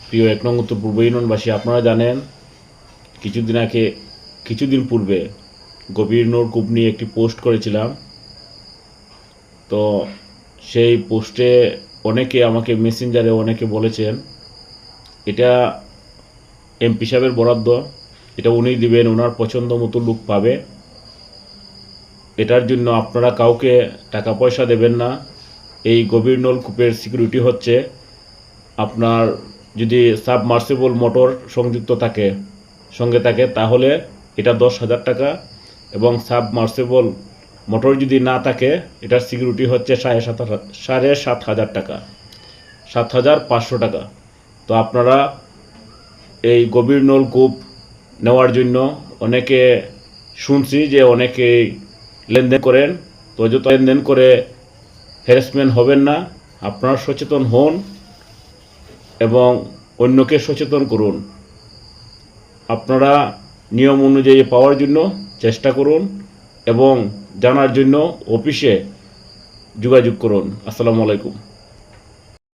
প্রিয় ১ নং উত্তর পূর্ব ইউনিয়নবাসী, আপনারা জানেন কিছুদিন পূর্বে গভীর নলকূপ নিয়ে একটি পোস্ট করেছিলাম। তো সেই পোস্টে অনেকে আমাকে মেসেঞ্জারে বলেছেন এটা এমপি সাহেবের বরাদ্দ, এটা উনি দিবেন, ওনার পছন্দ মতো লোক পাবে। এটার জন্য আপনারা কাউকে টাকা পয়সা দেবেন না। এই গভীর নলকূপের সিকিউরিটি হচ্ছে আপনার যদি সাবমার্সিবল মোটর সংযুক্ত সঙ্গে থাকে তাহলে এটা 10,000 টাকা, এবং সাবমার্সিবল মোটর যদি না থাকে এটার সিকিউরিটি হচ্ছে 7,500 টাকা, 7,500 টাকা। তো আপনারা এই গভীর নলকূপ নেওয়ার জন্য অনেকে শুনছি যে অনেকেই লেনদেন করেন। তো যত লেনদেন করে হ্যারাসমেন্ট হবেন না, আপনারা সচেতন হন এবং অন্যকে সচেতন করুন। আপনারা নিয়ম অনুযায়ী পাওয়ার জন্য চেষ্টা করুন এবং জানার জন্য অফিসে যোগাযোগ করুন। আসসালামু আলাইকুম।